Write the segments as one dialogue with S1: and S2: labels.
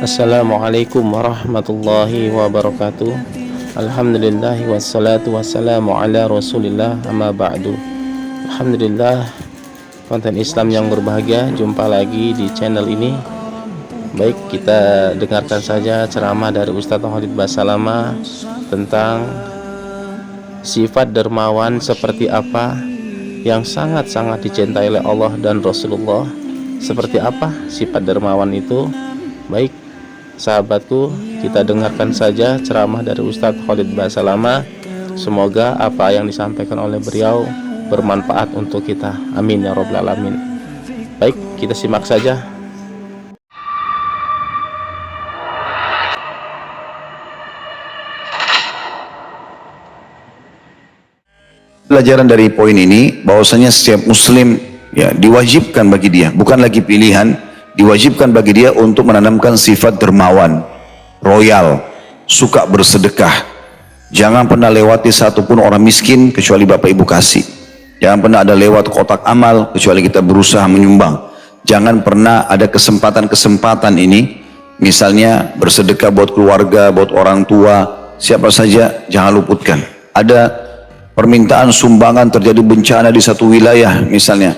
S1: Assalamualaikum warahmatullahi wabarakatuh. Alhamdulillah wassalatu wassalamu ala rasulillah amma ba'du. Alhamdulillah, konten Islam yang berbahagia, jumpa lagi di channel ini. Baik, kita dengarkan saja ceramah dari Ustadz Khalid Basalamah tentang sifat dermawan seperti apa yang sangat-sangat dicintai oleh Allah dan Rasulullah. Seperti apa sifat dermawan itu? Baik, sahabatku, kita dengarkan saja ceramah dari Ustadz Khalid Basalamah. Semoga apa yang disampaikan oleh beliau bermanfaat untuk kita. Amin ya rabbal alamin. Baik, kita simak saja.
S2: Pelajaran dari poin ini bahwasanya setiap muslim ya diwajibkan bagi dia, bukan lagi pilihan, diwajibkan bagi dia untuk menanamkan sifat dermawan, royal, suka bersedekah. Jangan pernah lewati satupun orang miskin kecuali bapak ibu kasih. Jangan pernah ada lewat kotak amal kecuali kita berusaha menyumbang. Jangan pernah ada kesempatan ini, misalnya bersedekah buat keluarga, buat orang tua, siapa saja, jangan luputkan. Ada permintaan sumbangan, terjadi bencana di satu wilayah misalnya,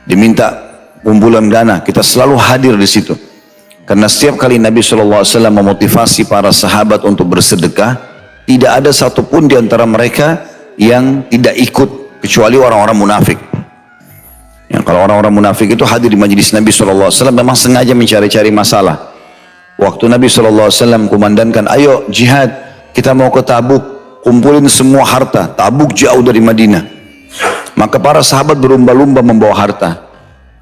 S2: diminta kumpulan dana, kita selalu hadir di situ. Karena setiap kali Nabi SAW memotivasi para sahabat untuk bersedekah, tidak ada satupun di antara mereka yang tidak ikut, kecuali orang-orang munafik. Ya, kalau orang-orang munafik itu hadir di majelis Nabi SAW memang sengaja mencari-cari masalah. Waktu Nabi SAW kumandankan, ayo jihad, kita mau ke Tabuk, kumpulin semua harta. Tabuk jauh dari Madinah. Maka para sahabat berlomba-lomba membawa harta.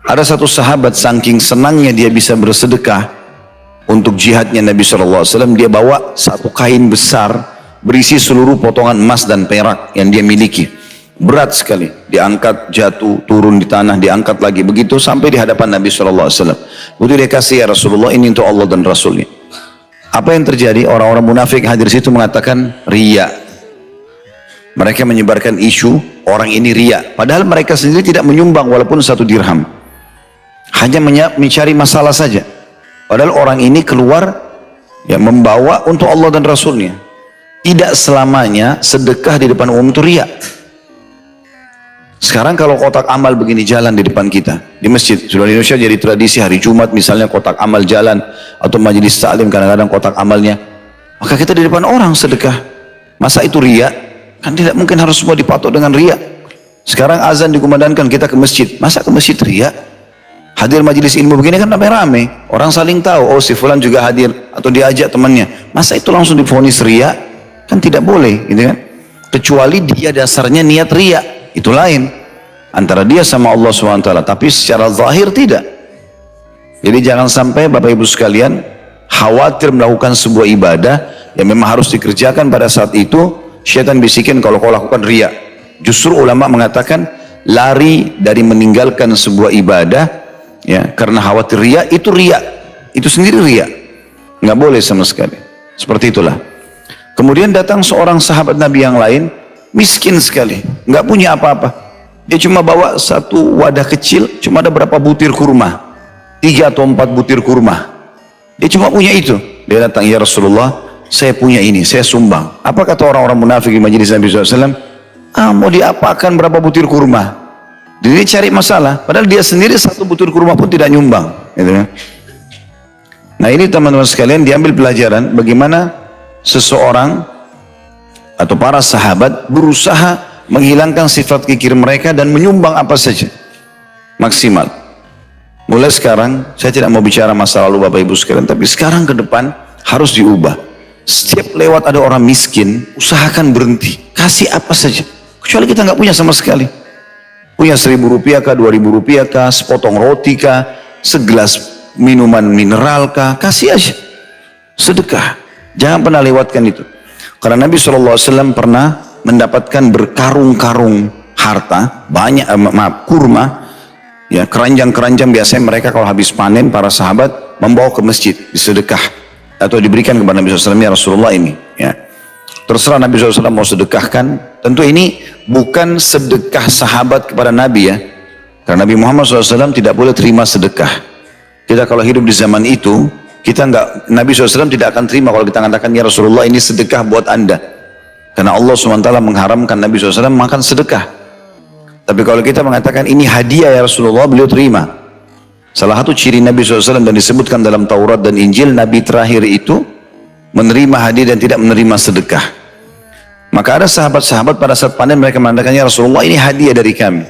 S2: Ada satu sahabat saking senangnya dia bisa bersedekah untuk jihadnya Nabi SAW, dia bawa satu kain besar berisi seluruh potongan emas dan perak yang dia miliki. Berat sekali, diangkat, jatuh, turun di tanah, diangkat lagi, begitu sampai di hadapan Nabi SAW. Begitu dia kasih, ya Rasulullah, ini untuk Allah dan Rasulnya. Apa yang terjadi? Orang-orang munafik hadir situ mengatakan riya. Mereka menyebarkan isu orang ini riya, padahal mereka sendiri tidak menyumbang walaupun 1 dirham, hanya mencari masalah saja. Padahal orang ini keluar ya membawa untuk Allah dan Rasulnya. Tidak selamanya sedekah di depan umum itu riya. Sekarang kalau kotak amal begini jalan di depan kita di masjid, sudah di Indonesia jadi tradisi hari Jumat misalnya kotak amal jalan, atau majelis taklim kadang-kadang kotak amalnya, maka kita di depan orang sedekah. Masa itu riya? Kan tidak mungkin harus semua dipatok dengan riya. Sekarang azan dikumandangkan, kita ke masjid, masa ke masjid riya? Hadir majelis ilmu begini kan rame-rame, orang saling tahu, oh si fulan juga hadir, atau diajak temannya, masa itu langsung divonis riya? Kan tidak boleh gitu kan. Kecuali dia dasarnya niat riya, itu lain antara dia sama Allah SWT, tapi secara zahir tidak. Jadi jangan sampai Bapak Ibu sekalian khawatir melakukan sebuah ibadah yang memang harus dikerjakan pada saat itu, syaitan bisikin kalau kau lakukan riya. Justru ulama mengatakan lari dari meninggalkan sebuah ibadah ya karena khawatir riya, itu riya, itu sendiri riya, nggak boleh sama sekali. Seperti itulah. Kemudian datang seorang sahabat Nabi yang lain, miskin sekali, nggak punya apa-apa. Dia cuma bawa satu wadah kecil, cuma ada berapa butir kurma, 3 atau 4 butir kurma. Dia cuma punya itu. Dia datang, ya Rasulullah, saya punya ini, saya sumbang. Apa kata orang-orang munafik di majelis Nabi SAW? Mau diapakan berapa butir kurma? Dia cari masalah, padahal dia sendiri 1 butir kurma pun tidak nyumbang. Gitu kan? Nah ini teman-teman sekalian, diambil pelajaran bagaimana seseorang atau para sahabat berusaha menghilangkan sifat kikir mereka dan menyumbang apa saja maksimal. Mulai sekarang, saya tidak mau bicara masa lalu Bapak Ibu sekalian, tapi sekarang ke depan harus diubah. Setiap lewat ada orang miskin, usahakan berhenti, kasih apa saja, kecuali kita nggak punya sama sekali. Punya 1.000 rupiah kah, 2.000 rupiah kah, sepotong roti kah, segelas minuman mineral kah, kasih aja, sedekah. Jangan pernah lewatkan itu. Karena Nabi SAW pernah mendapatkan berkarung-karung harta, banyak, kurma, ya keranjang-keranjang. Biasanya mereka kalau habis panen, para sahabat membawa ke masjid, disedekah atau diberikan kepada Nabi SAW, ya Rasulullah ini ya. Terserah Nabi SAW mau sedekahkan. Tentu ini bukan sedekah sahabat kepada Nabi ya, karena Nabi Muhammad SAW tidak boleh terima sedekah. Kita kalau hidup di zaman itu Nabi SAW tidak akan terima kalau kita mengatakan, ya Rasulullah ini sedekah buat anda. Karena Allah SWT mengharamkan Nabi SAW makan sedekah. Tapi kalau kita mengatakan ini hadiah ya Rasulullah, beliau terima. Salah satu ciri Nabi SAW dan disebutkan dalam Taurat dan Injil, Nabi terakhir itu menerima hadiah dan tidak menerima sedekah. Maka ada sahabat-sahabat pada saat panen mereka mengatakan, ya Rasulullah ini hadiah dari kami.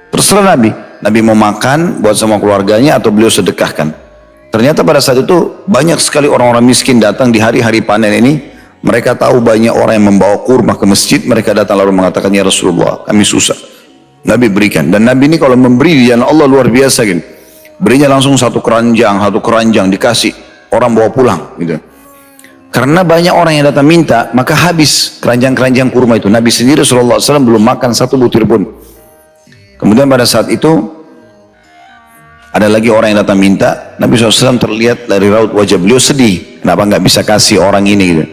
S2: Terserah Nabi. Nabi mau makan buat sama keluarganya atau beliau sedekahkan. Ternyata pada saat itu banyak sekali orang-orang miskin datang di hari-hari panen ini. Mereka tahu banyak orang yang membawa kurma ke masjid. Mereka datang lalu mengatakan, ya Rasulullah kami susah. Nabi berikan. Dan Nabi ini kalau memberi di jalan Allah luar biasa gitu. Berinya langsung satu keranjang dikasih. Orang bawa pulang gitu. Karena banyak orang yang datang minta, maka habis keranjang-keranjang kurma itu. Nabi sendiri SAW belum makan satu butir pun. Kemudian pada saat itu ada lagi orang yang datang minta. Nabi SAW terlihat dari raut wajah beliau sedih. Kenapa nggak bisa kasih orang ini gitu.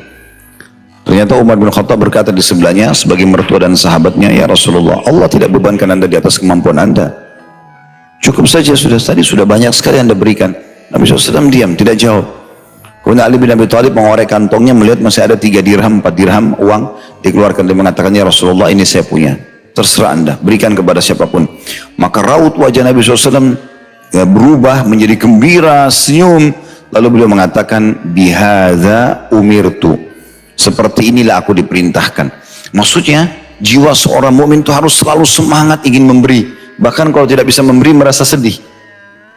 S2: Ternyata Umar bin Khattab berkata di sebelahnya sebagai mertua dan sahabatnya, ya Rasulullah, Allah tidak bebankan anda di atas kemampuan anda. Cukup saja tadi sudah banyak sekali anda berikan. Nabi SAW diam, tidak jawab. Kemudian Ali bin Abi Thalib mengorek kantongnya, melihat masih ada 3 dirham, 4 dirham uang, dikeluarkan. Dia mengatakan, ya Rasulullah ini saya punya. Terserah anda, berikan kepada siapapun. Maka raut wajah Nabi SAW berubah menjadi gembira, senyum. Lalu beliau mengatakan, bihadza umirtu. Seperti inilah aku diperintahkan. Maksudnya, jiwa seorang mukmin itu harus selalu semangat ingin memberi. Bahkan kalau tidak bisa memberi merasa sedih.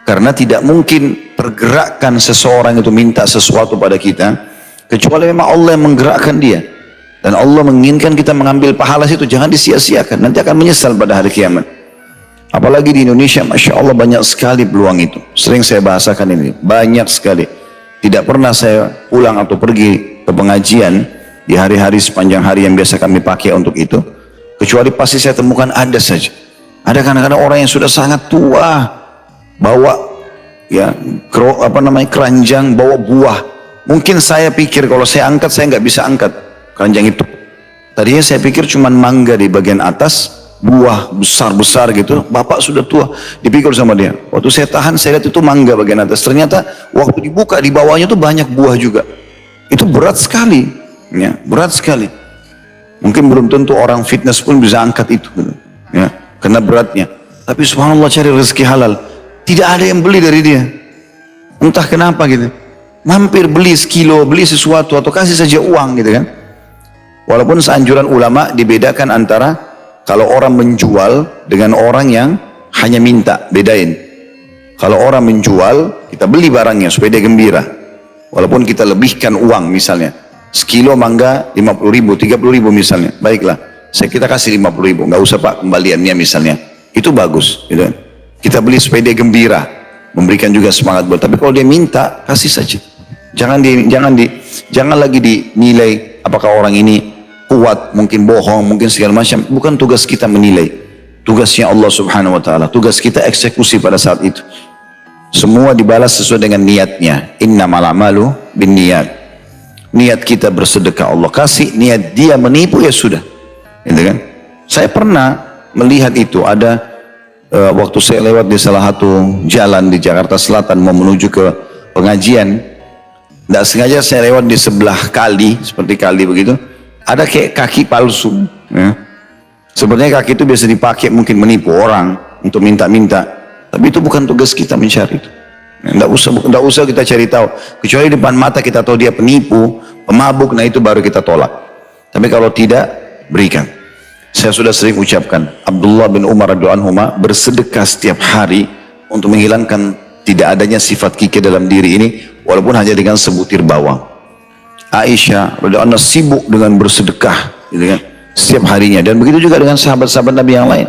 S2: Karena tidak mungkin pergerakan seseorang itu minta sesuatu pada kita, kecuali memang Allah yang menggerakkan dia. Dan Allah menginginkan kita mengambil pahala itu, jangan disia-siakan. Nanti akan menyesal pada hari kiamat. Apalagi di Indonesia, Masya Allah banyak sekali peluang itu. Sering saya bahasakan ini, banyak sekali. Tidak pernah saya pulang atau pergi ke pengajian di hari-hari sepanjang hari yang biasa kami pakai untuk itu. Kecuali pasti saya temukan ada saja. Ada kadang-kadang orang yang sudah sangat tua, bawa ya keranjang, bawa buah. Mungkin saya pikir kalau saya angkat, saya nggak bisa angkat keranjang itu. Tadinya saya pikir cuma mangga di bagian atas, buah besar-besar gitu. Bapak sudah tua, dipikir sama dia. Waktu saya tahan, saya lihat itu mangga bagian atas. Ternyata waktu dibuka di bawahnya tuh banyak buah juga. Itu berat sekali, ya, berat sekali. Mungkin belum tentu orang fitness pun bisa angkat itu, gitu. Ya, karena beratnya. Tapi subhanallah cari rezeki halal, tidak ada yang beli dari dia. Entah kenapa gitu. Mampir beli sekilo, beli sesuatu atau kasih saja uang gitu kan. Walaupun seanjuran ulama dibedakan antara kalau orang menjual dengan orang yang hanya minta, bedain. Kalau orang menjual, kita beli barangnya supaya dia gembira. Walaupun kita lebihkan uang misalnya. Sekilo mangga 50.000, 30.000 misalnya. Baiklah, kita kasih 50.000, nggak usah Pak kembaliannya misalnya. Itu bagus, gitu. Kita beli supaya dia gembira, memberikan juga semangat buat. Tapi kalau dia minta, kasih saja. Jangan lagi dinilai apakah orang ini kuat, mungkin bohong, mungkin segala macam. Bukan tugas kita menilai. Tugasnya Allah Subhanahu wa taala. Tugas kita eksekusi pada saat itu. Semua dibalas sesuai dengan niatnya. Innamal a'malu binniyat. Niat kita bersedekah Allah kasih, niat dia menipu ya sudah. Gitu kan? Saya pernah melihat itu ada waktu saya lewat di salah satu jalan di Jakarta Selatan mau menuju ke pengajian. Tidak sengaja saya lewat di sebelah kali, seperti kali begitu. Ada kayak kaki palsu. Ya. Sebenarnya kaki itu biasa dipakai mungkin menipu orang untuk minta-minta. Tapi itu bukan tugas kita mencari itu. Tidak usah kita cari tahu. Kecuali depan mata kita tahu dia penipu, pemabuk, nah itu baru kita tolak. Tapi kalau tidak, berikan. Saya sudah sering ucapkan, Abdullah bin Umar radhiyallahu anhu bersedekah setiap hari untuk menghilangkan tidak adanya sifat kikir dalam diri ini, walaupun hanya dengan sebutir bawang. Aisyah radhiyallahu anha sibuk dengan bersedekah, gitu kan, setiap harinya. Dan begitu juga dengan sahabat-sahabat Nabi yang lain.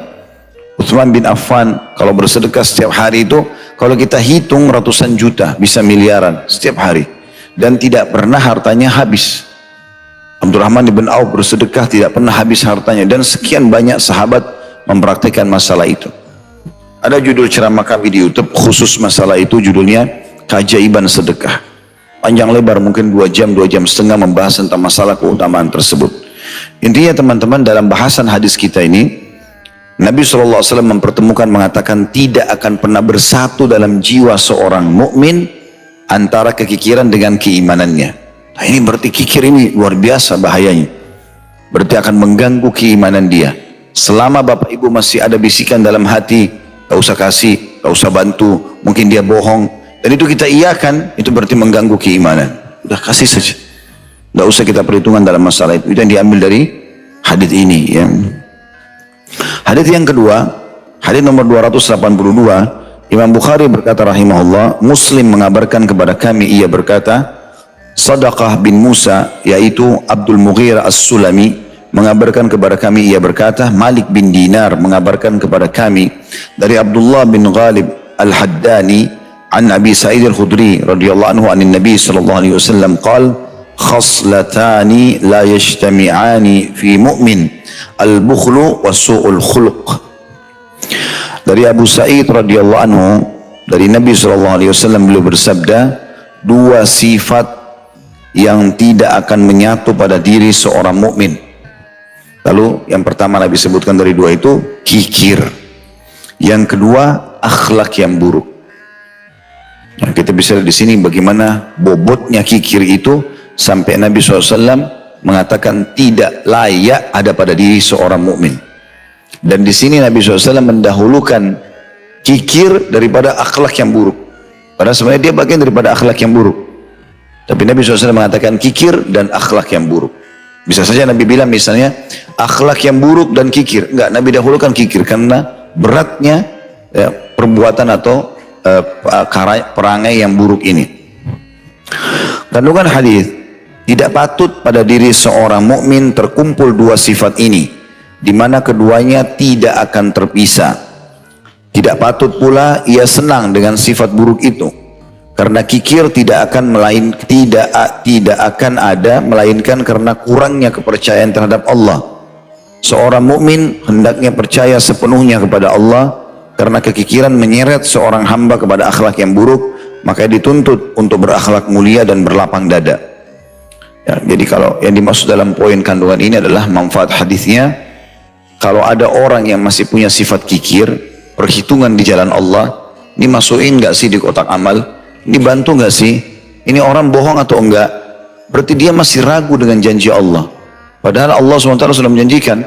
S2: Utsman bin Affan kalau bersedekah setiap hari itu, kalau kita hitung ratusan juta, bisa miliaran setiap hari. Dan tidak pernah hartanya habis. Abdurrahman bin Auf bersedekah tidak pernah habis hartanya. Dan sekian banyak sahabat mempraktikkan masalah itu. Ada judul ceramah kami di YouTube khusus masalah itu, judulnya Keajaiban Sedekah. Panjang lebar mungkin 2 jam, 2 jam setengah membahas tentang masalah keutamaan tersebut. Intinya teman-teman, dalam bahasan hadis kita ini, Nabi SAW mempertemukan mengatakan tidak akan pernah bersatu dalam jiwa seorang mukmin antara kekikiran dengan keimanannya. Nah, ini berarti kikir ini luar biasa bahayanya. Berarti akan mengganggu keimanan dia. Selama bapak ibu masih ada bisikan dalam hati, gak usah kasih, gak usah bantu, mungkin dia bohong, dan itu kita iyakan, itu berarti mengganggu keimanan. Udah kasih saja, gak usah kita perhitungan dalam masalah itu. Itu yang diambil dari hadis ini ya. Hadis yang kedua, hadis nomor 282, Imam Bukhari berkata rahimahullah, Muslim mengabarkan kepada kami, ia berkata, Sadaqah bin Musa, yaitu Abdul Mughirah As-Sulami, mengabarkan kepada kami, ia berkata, Malik bin Dinar mengabarkan kepada kami dari Abdullah bin Ghalib Al-Haddani an Abi Sa'id Al-Khudri radhiyallahu anhu anin Nabi sallallahu alaihi wasallam qala khaslatani la yajtami'ani fi mu'min al-bukhlu wa su'ul khuluq. Dari Abu Sa'id radhiyallahu anhu dari Nabi sallallahu alaihi wasallam beliau bersabda, dua sifat yang tidak akan menyatu pada diri seorang mukmin. Lalu yang pertama Nabi sebutkan dari dua itu kikir. Yang kedua akhlak yang buruk. Nah, kita bisa lihat di sini bagaimana bobotnya kikir itu sampai Nabi SAW mengatakan tidak layak ada pada diri seorang mukmin. Dan di sini Nabi SAW mendahulukan kikir daripada akhlak yang buruk. Padahal sebenarnya dia bagian daripada akhlak yang buruk. Tapi Nabi SAW mengatakan kikir dan akhlak yang buruk. Bisa saja Nabi bilang misalnya akhlak yang buruk dan kikir. Enggak, Nabi dahulukan kikir karena beratnya perbuatan atau perangai yang buruk ini. Kandungan hadis, tidak patut pada diri seorang mukmin terkumpul dua sifat ini, di mana keduanya tidak akan terpisah. Tidak patut pula ia senang dengan sifat buruk itu, karena kikir tidak akan ada melainkan karena kurangnya kepercayaan terhadap Allah. Seorang mukmin hendaknya percaya sepenuhnya kepada Allah, karena kekikiran menyeret seorang hamba kepada akhlak yang buruk, maka dituntut untuk berakhlak mulia dan berlapang dada. Ya, jadi kalau yang dimaksud dalam poin kandungan ini adalah manfaat hadisnya, kalau ada orang yang masih punya sifat kikir, perhitungan di jalan Allah, ini masukin nggak sih di kotak amal? Ini bantu nggak sih? Ini orang bohong atau enggak? Berarti dia masih ragu dengan janji Allah. Padahal Allah SWT sudah menjanjikan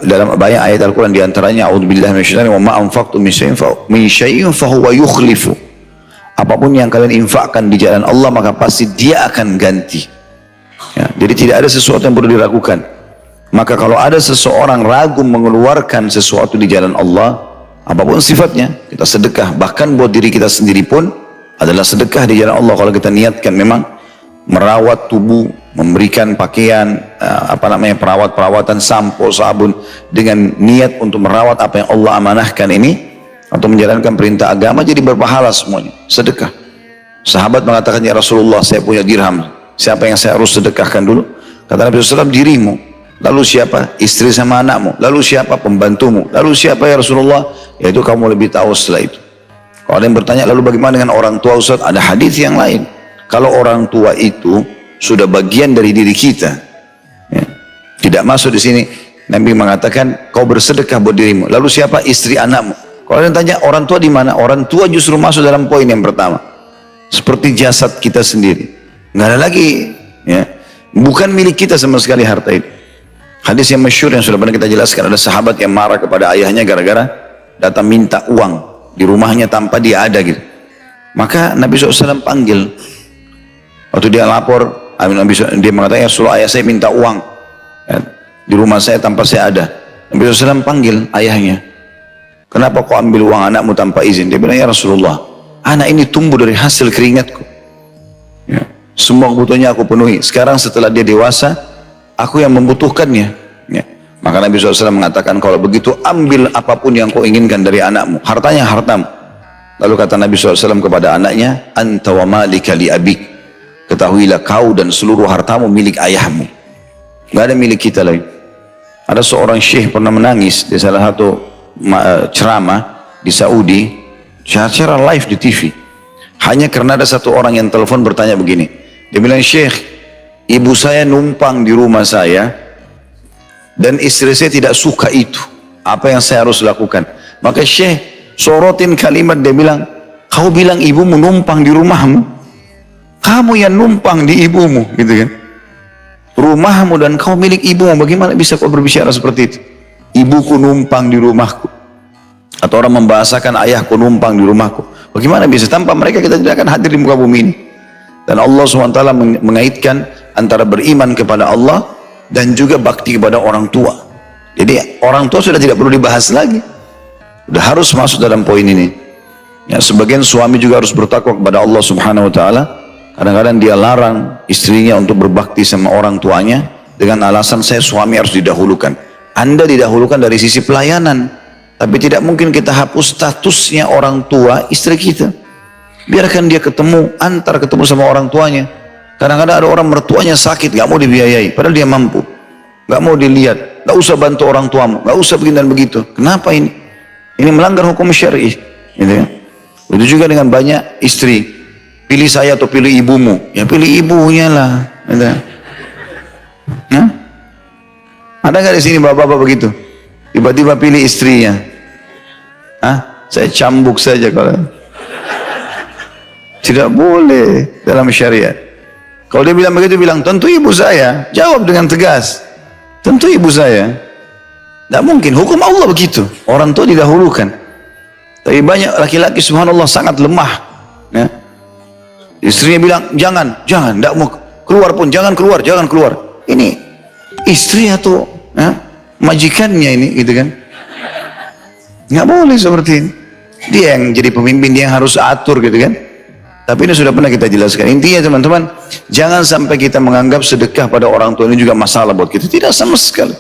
S2: dalam banyak ayat Al-Quran, diantaranya a'udzubillahi minasyaitonir rajim, wa ma anfaqtum min syai'in fahuwa yukhlifu. Apapun yang kalian infakkan di jalan Allah, maka pasti dia akan ganti. Ya, jadi tidak ada sesuatu yang perlu diragukan. Maka kalau ada seseorang ragu mengeluarkan sesuatu di jalan Allah, apapun sifatnya, kita sedekah, bahkan buat diri kita sendiri pun adalah sedekah di jalan Allah. Kalau kita niatkan memang merawat tubuh, memberikan pakaian, perawatan sampo, sabun, dengan niat untuk merawat apa yang Allah amanahkan ini, atau menjalankan perintah agama, jadi berpahala semuanya, sedekah. Sahabat mengatakan, ya Rasulullah, saya punya dirham, siapa yang saya harus sedekahkan dulu? Kata Nabi SAW, dirimu. Lalu siapa? Istri sama anakmu. Lalu siapa? Pembantumu. Lalu siapa ya Rasulullah? Yaitu kamu lebih tahu setelah itu. Kalau ada yang bertanya, lalu bagaimana dengan orang tua Ustaz? Ada hadis yang lain. Kalau orang tua itu sudah bagian dari diri kita, ya, tidak masuk di sini. Nabi mengatakan, kau bersedekah buat dirimu. Lalu siapa? Istri, anakmu. Kalau ada yang tanya, orang tua di mana? Orang tua justru masuk dalam poin yang pertama. Seperti jasad kita sendiri. Nggak ada lagi. Ya. Bukan milik kita sama sekali harta itu. Hadis yang masyhur yang sudah pernah kita jelaskan, ada sahabat yang marah kepada ayahnya gara-gara datang minta uang di rumahnya tanpa dia ada gitu. Maka Nabi SAW panggil. Waktu dia lapor, dia mengatakan, ya Rasulullah, ayah saya minta uang ya, di rumah saya tanpa saya ada. Nabi SAW panggil ayahnya. Kenapa kau ambil uang anakmu tanpa izin? Dia bilang, ya Rasulullah, anak ini tumbuh dari hasil keringatku. Ya, semua kebutuhannya aku penuhi. Sekarang setelah dia dewasa, aku yang membutuhkannya. Ya. Maka Nabi SAW mengatakan, kalau begitu ambil apapun yang kau inginkan dari anakmu. Hartanya hartamu. Lalu kata Nabi SAW kepada anaknya, anta wa malika li abik. Ketahuilah kau dan seluruh hartamu milik ayahmu. Gak ada milik kita lagi. Ada seorang syekh pernah menangis di salah satu ceramah di Saudi, secara live di TV. Hanya karena ada satu orang yang telepon bertanya begini. Dia bilang, Syekh, ibu saya numpang di rumah saya dan istri saya tidak suka itu. Apa yang saya harus lakukan? Maka Syekh sorotin kalimat, dia bilang, Kau bilang ibumu numpang di rumahmu, kamu yang numpang di ibumu, gitu kan? Rumahmu dan kau milik ibumu, bagaimana bisa kau berbicara seperti itu? Ibuku numpang di rumahku. Atau orang membahasakan ayahku numpang di rumahku. Bagaimana bisa? Tanpa mereka kita tidak akan hadir di muka bumi ini. Dan Allah SWT mengaitkan antara beriman kepada Allah dan juga bakti kepada orang tua. Jadi orang tua sudah tidak perlu dibahas lagi. Sudah harus masuk dalam poin ini. Ya, sebagian suami juga harus bertakwa kepada Allah Subhanahu wa taala. Kadang-kadang dia larang istrinya untuk berbakti sama orang tuanya dengan alasan saya suami harus didahulukan. Anda didahulukan dari sisi pelayanan, tapi tidak mungkin kita hapus statusnya orang tua istri kita. Biarkan dia ketemu sama orang tuanya. Kadang-kadang ada orang mertuanya sakit, gak mau dibiayai, padahal dia mampu. Gak mau dilihat, gak usah bantu orang tuamu, gak usah begini dan begitu. Kenapa ini? Ini melanggar hukum syar'i. Gitu ya. Itu juga dengan banyak istri. Pilih saya atau pilih ibumu? Ya pilih ibunya lah. Nah? Ada nggak di sini bapak-bapak begitu? Tiba-tiba pilih istrinya. Hah? Saya cambuk saja kalau. Tidak boleh dalam syariat. Kalau dia bilang begitu, bilang tentu ibu saya. Jawab dengan tegas. Tentu ibu saya. Tidak mungkin. Hukum Allah begitu. Orang tua didahulukan. Tapi banyak laki-laki subhanallah sangat lemah. Ya. Istrinya bilang, jangan, tidak mau keluar pun, jangan keluar. Ini istri atau majikannya ini, gitu kan? Nggak boleh seperti ini. Dia yang jadi pemimpin, dia yang harus atur, gitu kan? Tapi ini sudah pernah kita jelaskan. Intinya teman-teman, jangan sampai kita menganggap sedekah pada orang tua ini juga masalah buat kita. Tidak sama sekali.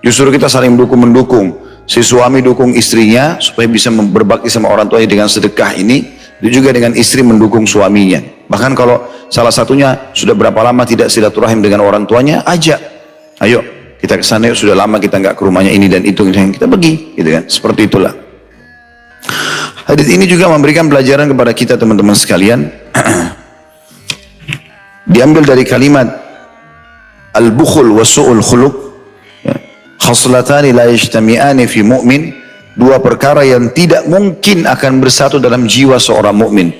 S2: Justru kita saling mendukung. Si suami dukung istrinya supaya bisa berbakti sama orang tuanya dengan sedekah ini. Itu juga dengan istri mendukung suaminya. Bahkan kalau salah satunya sudah berapa lama tidak silaturahim dengan orang tuanya, ajak. Ayo kita ke sana, sudah lama kita nggak ke rumahnya ini dan itu, kita pergi, gitu kan? Seperti itulah. Hadis ini juga memberikan pelajaran kepada kita teman-teman sekalian. Diambil dari kalimat al-bukhul wa su'ul khuluq. Khaslatani la yajtami'ani fi mu'min, dua perkara yang tidak mungkin akan bersatu dalam jiwa seorang mukmin.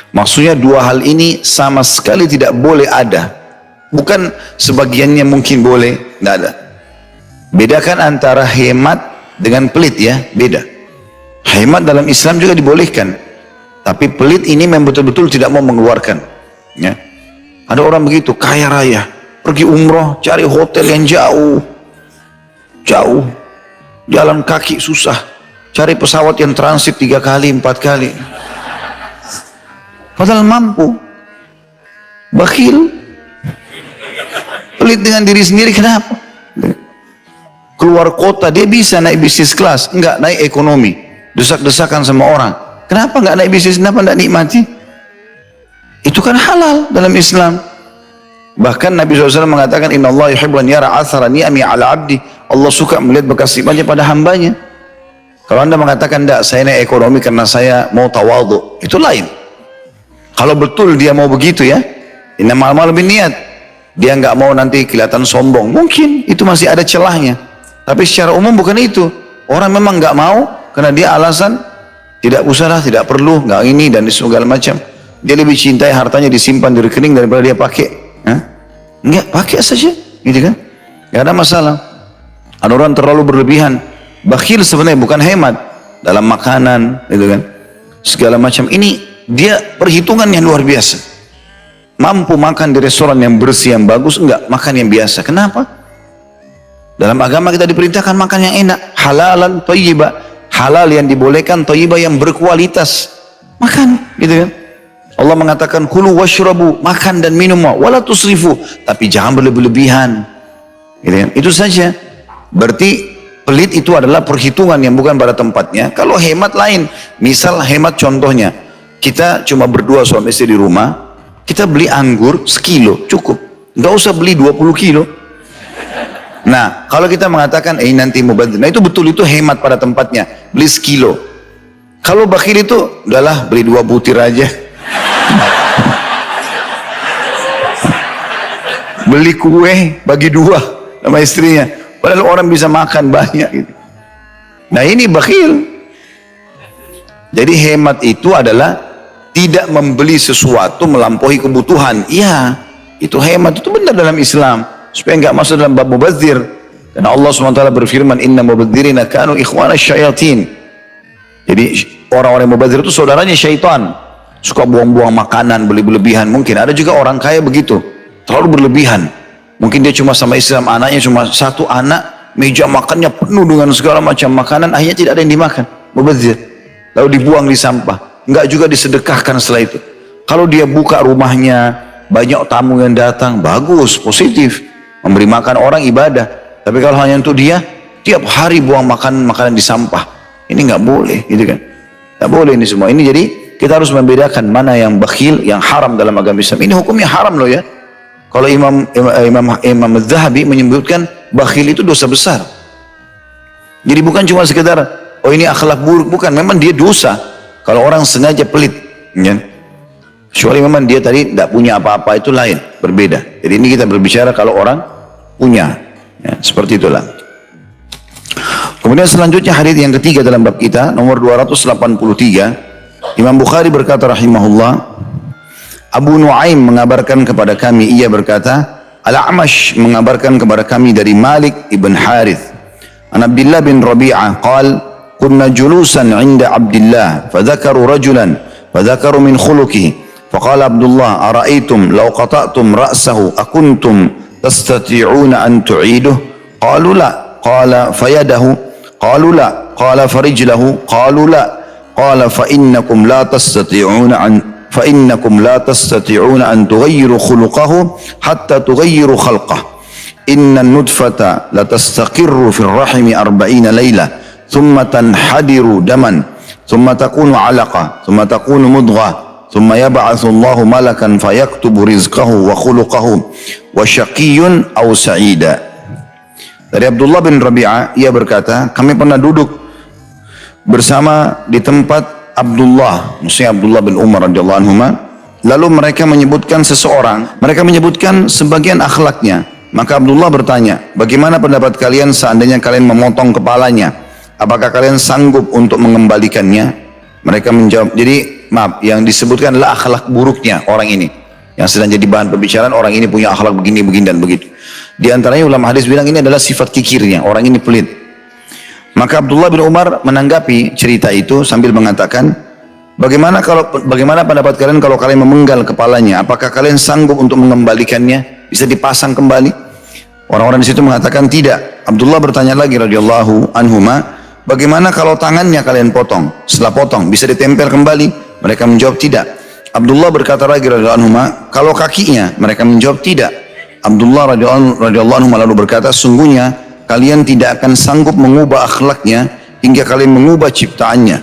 S2: Maksudnya dua hal ini sama sekali tidak boleh ada. Bukan sebagiannya mungkin boleh, tidak ada. Bedakan antara hemat dengan pelit ya, beda. Hemat dalam Islam juga dibolehkan. Tapi pelit ini memang betul-betul tidak mau mengeluarkan. Ya. Ada orang begitu, kaya raya, pergi umroh, cari hotel yang jauh, jalan kaki susah, cari pesawat yang transit 3 kali 4 kali, padahal mampu. Bakhil, pelit dengan diri sendiri. Kenapa? Keluar kota dia bisa naik bisnis kelas, enggak naik ekonomi, desak-desakan sama orang. Kenapa enggak naik bisnis? Kenapa enggak nikmati? Itu kan halal dalam Islam. Bahkan Nabi SAW mengatakan, Inna Allah yuhibbu an yara athara ni'ami ala abdi. Allah suka melihat bekas nikmatnya pada hambanya. Kalau anda mengatakan, tidak, saya naik ekonomi karena saya mau tawadhu, itu lain. Kalau betul dia mau begitu ya, innamal a'malu binniyat, dia nggak mau nanti kelihatan sombong, mungkin itu masih ada celahnya. Tapi secara umum bukan itu. Orang memang nggak mau karena dia alasan tidak usahlah, tidak perlu, nggak ini dan segala macam. Dia lebih cintai hartanya disimpan di rekening daripada dia pakai. Enggak, pakai saja, gitu kan? Gak ada masalah. Ada orang terlalu berlebihan, bakhil sebenarnya bukan hemat dalam makanan, gitu kan? Segala macam. Ini dia perhitungan yang luar biasa. Mampu makan di restoran yang bersih, yang bagus, enggak, makan yang biasa. Kenapa? Dalam agama kita diperintahkan makan yang enak, halalan thayyibah, halal yang dibolehkan, thayyibah yang berkualitas. Makan, gitu kan? Allah mengatakan kulu washrabu, makan dan minum, wala tusrifu, tapi jangan berlebihan. Gitu kan? Itu saja. Berarti pelit itu adalah perhitungan yang bukan pada tempatnya. Kalau hemat lain, misal hemat contohnya, kita cuma berdua suami istri di rumah, kita beli anggur sekilo cukup, nggak usah beli 20 kilo. Nah, kalau kita mengatakan nanti mau bantu, nah itu betul, itu hemat pada tempatnya, beli sekilo. Kalau bakhil itu udahlah beli 2 butir aja. Beli kue bagi 2 sama istrinya, padahal orang bisa makan banyak gitu. Nah ini bakhil. Jadi hemat itu adalah tidak membeli sesuatu melampaui kebutuhan. Iya, itu hemat, itu benar dalam Islam, supaya nggak masuk dalam bab mubadzir. Karena Allah SWT berfirman, inna mubadzirina kanu ikhwana syayatin. Jadi orang-orang mubadzir itu saudaranya syaitan, suka buang-buang makanan, beli-belebihan. Mungkin ada juga orang kaya begitu, terlalu berlebihan. Mungkin dia cuma sama Islam, anaknya cuma satu anak, meja makannya penuh dengan segala macam makanan, akhirnya tidak ada yang dimakan, mubadzir, lalu dibuang di sampah. Enggak juga disedekahkan setelah itu. Kalau dia buka rumahnya, banyak tamu yang datang, bagus, positif, memberi makan orang, ibadah. Tapi kalau hanya untuk dia, tiap hari buang makanan di sampah, ini nggak boleh, gitu kan? Nggak boleh ini semua. Ini jadi kita harus membedakan mana yang bakhil, yang haram dalam agama Islam. Ini hukumnya haram loh ya. Kalau Imam Az-Zahabi menyebutkan bakhil itu dosa besar. Jadi bukan cuma sekedar oh ini akhlak buruk, bukan. Memang dia dosa. Kalau orang sengaja pelit, ya. Kecuali memang dia tadi tidak punya apa-apa, itu lain, berbeda. Jadi ini kita berbicara kalau orang punya, ya, seperti itulah. Kemudian selanjutnya hadis yang ketiga dalam bab kita, nomor 283, Imam Bukhari berkata rahimahullah, Abu Nuaim mengabarkan kepada kami, ia berkata, Al-A'mash mengabarkan kepada kami dari Malik ibn Harith, an Abdullah bin Rabi'ah qal, كنا جلوسا عند عبد الله فذكروا رجلا فذكروا من خلقه فقال عبد الله أرأيتم لو قطعتم رأسه أكنتم تستطيعون أن تعيده قالوا لا قال فيده قالوا لا قال فرجله قالوا لا قال فإنكم لا تستطيعون أن تغيروا خلقه حتى تغيروا خلقه إن النطفة لتستقر في الرحم 40 ليلة ثم تنحدر دما ثم تكون علقة ثم تكون مضغة ثم يبعث الله ملكا فيكتب رزقه وخلقه وشقي أو سعيدا. Dari Abdullah bin Rabi'ah, ia berkata, kami pernah duduk bersama di tempat Abdullah, maksudnya Abdullah bin Umar radhiyallahu anhu. Lalu mereka menyebutkan seseorang, mereka menyebutkan sebagian akhlaknya. Maka Abdullah bertanya, bagaimana pendapat kalian seandainya kalian memotong kepalanya? Apakah kalian sanggup untuk mengembalikannya? Mereka menjawab, jadi maaf, yang disebutkan adalah akhlak buruknya orang ini. Yang sedang jadi bahan pembicaraan, orang ini punya akhlak begini, begini, dan begitu. Di antaranya ulama hadis bilang ini adalah sifat kikirnya, orang ini pelit. Maka Abdullah bin Umar menanggapi cerita itu sambil mengatakan, bagaimana pendapat kalian kalau kalian memenggal kepalanya? Apakah kalian sanggup untuk mengembalikannya? Bisa dipasang kembali? Orang-orang di situ mengatakan tidak. Abdullah bertanya lagi radhiyallahu anhuma, bagaimana kalau tangannya kalian potong? Setelah potong bisa ditempel kembali? Mereka menjawab tidak. Abdullah berkata lagi radhiyallahu anhuma, kalau kakinya? Mereka menjawab tidak. Abdullah radhiyallahu anhu lalu berkata, sungguhnya kalian tidak akan sanggup mengubah akhlaknya hingga kalian mengubah ciptaannya.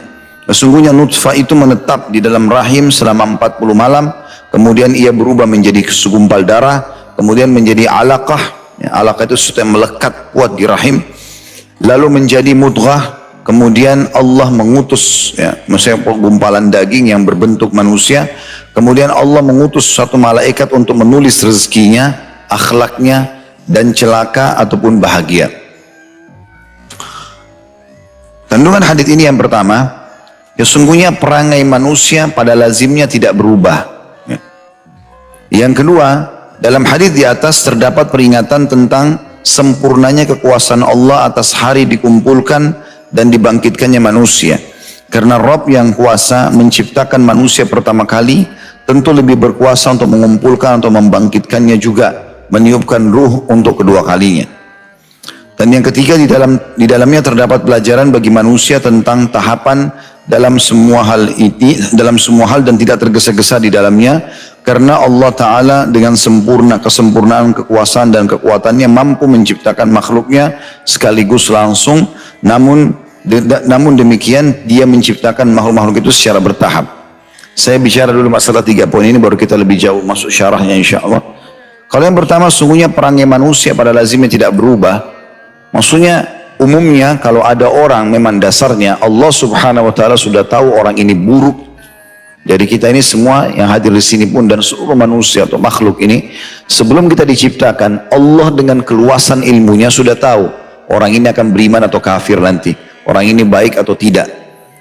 S2: Sesungguhnya nutfah itu menetap di dalam rahim selama 40 malam, kemudian ia berubah menjadi segumpal darah, kemudian menjadi alaqah. Ya, alaqah itu sesuatu yang melekat kuat di rahim, lalu menjadi mudghah, kemudian Allah mengutus, ya, maksudnya gumpalan daging yang berbentuk manusia, kemudian Allah mengutus satu malaikat untuk menulis rezekinya, akhlaknya, dan celaka ataupun bahagia. Kandungan hadis ini yang pertama, ya sungguhnya perangai manusia pada lazimnya tidak berubah. Ya. Yang kedua, dalam hadis di atas terdapat peringatan tentang sempurnanya kekuasaan Allah atas hari dikumpulkan dan dibangkitkannya manusia. Karena Rabb yang kuasa menciptakan manusia pertama kali, tentu lebih berkuasa untuk mengumpulkan atau membangkitkannya juga, meniupkan ruh untuk kedua kalinya. Dan yang ketiga, di dalamnya terdapat pelajaran bagi manusia tentang tahapan dalam semua hal ini, dalam semua hal, dan tidak tergesa-gesa di dalamnya, karena Allah Ta'ala dengan kesempurnaan kekuasaan dan kekuatannya mampu menciptakan makhluknya sekaligus langsung, namun demikian dia menciptakan makhluk-makhluk itu secara bertahap. Saya bicara dulu masalah 3 poin ini, baru kita lebih jauh masuk syarahnya insya Allah. Kalau yang pertama, sungguhnya perangai manusia pada lazimnya tidak berubah. Maksudnya umumnya kalau ada orang memang dasarnya Allah Subhanahu wa Ta'ala sudah tahu orang ini buruk. Jadi kita ini semua yang hadir di sini pun dan seluruh manusia atau makhluk ini, sebelum kita diciptakan, Allah dengan keluasan ilmunya sudah tahu orang ini akan beriman atau kafir nanti, orang ini baik atau tidak.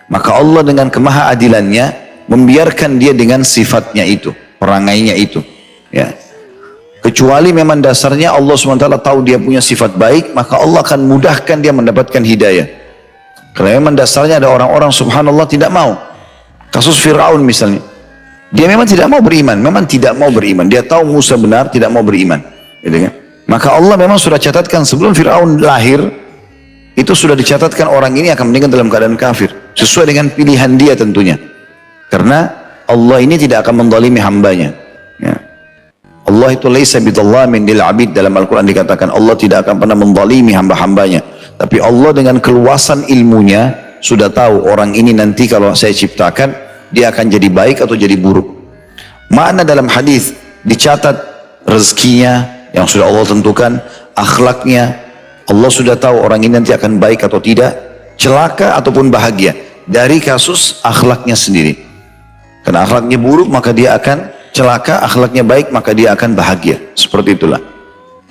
S2: Maka Allah dengan kemahaadilannya membiarkan dia dengan sifatnya itu, perangainya itu. Ya. Kecuali memang dasarnya Allah SWT tahu dia punya sifat baik, maka Allah akan mudahkan dia mendapatkan hidayah. Karena memang dasarnya ada orang-orang subhanallah tidak mau. Kasus Fir'aun misalnya. Dia memang tidak mau beriman, memang tidak mau beriman. Dia tahu Musa benar, tidak mau beriman. Gitu kan? Maka Allah memang sudah catatkan sebelum Fir'aun lahir, itu sudah dicatatkan orang ini akan meninggal dalam keadaan kafir. Sesuai dengan pilihan dia tentunya. Karena Allah ini tidak akan menzalimi hambanya. Ya. Allah itu laisa bidzallamin lil abid, dalam Al-Quran dikatakan Allah tidak akan pernah menzalimi hamba-hambanya. Tapi Allah dengan keluasan ilmunya sudah tahu orang ini nanti kalau saya ciptakan dia akan jadi baik atau jadi buruk. Makna dalam hadis dicatat rezekinya yang sudah Allah tentukan, akhlaknya Allah sudah tahu orang ini nanti akan baik atau tidak, celaka ataupun bahagia dari kasus akhlaknya sendiri. Karena akhlaknya buruk maka dia akan celaka, akhlaknya baik maka dia akan bahagia. Seperti itulah.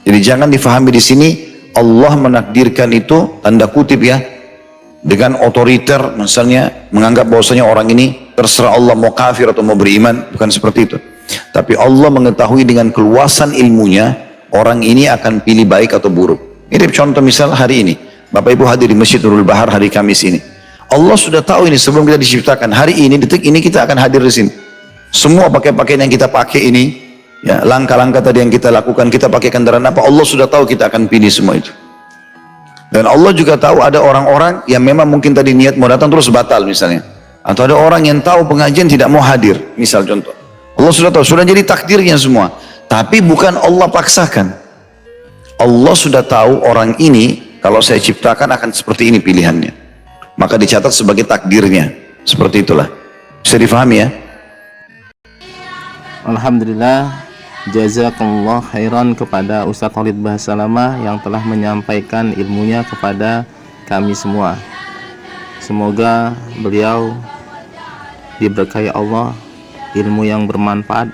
S2: Jadi jangan difahami di sini Allah menakdirkan itu tanda kutip ya, dengan otoriter misalnya menganggap bahwasanya orang ini terserah Allah mau kafir atau mau beriman, bukan seperti itu. Tapi Allah mengetahui dengan keluasan ilmunya orang ini akan pilih baik atau buruk. Mirip contoh misal hari ini Bapak Ibu hadir di Masjid Nurul Bahar hari Kamis ini. Allah sudah tahu ini sebelum kita diciptakan. Hari ini, detik ini kita akan hadir di sini. Semua pakaian yang kita pakai ini, ya, langkah-langkah tadi yang kita lakukan, kita pakai kendaraan apa, Allah sudah tahu kita akan pilih semua itu. Dan Allah juga tahu ada orang-orang yang memang mungkin tadi niat mau datang terus batal misalnya. Atau ada orang yang tahu pengajian tidak mau hadir, misal contoh. Allah sudah tahu, sudah jadi takdirnya semua. Tapi bukan Allah paksakan. Allah sudah tahu orang ini kalau saya ciptakan akan seperti ini pilihannya. Maka dicatat sebagai takdirnya. Seperti itulah. Bisa difahami ya?
S1: Alhamdulillah, jazakallah khairan kepada Ustaz Khalid Bahasalama yang telah menyampaikan ilmunya kepada kami semua. Semoga beliau diberkahi Allah, ilmu yang bermanfaat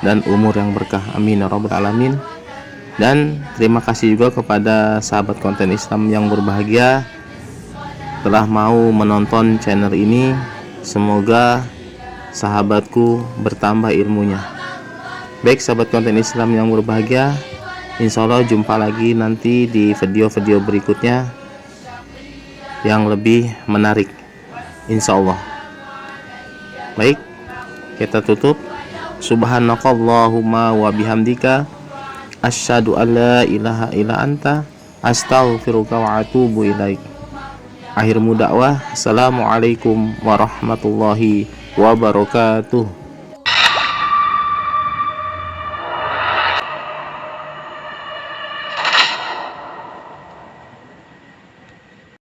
S1: dan umur yang berkah. Amin ya rabbal alamin. Dan terima kasih juga kepada sahabat konten Islam yang berbahagia telah mau menonton channel ini. Semoga sahabatku bertambah ilmunya. Baik sahabat konten Islam yang berbahagia, insya Allah jumpa lagi nanti di video-video berikutnya yang lebih menarik, insya Allah. Baik, kita tutup. Subhanakallahumma wa bihamdika asyhadu an la ilaha illa anta astaghfiruka wa atubu ilaik. Akhir dakwah, assalamualaikum warahmatullahi wabarakatuh.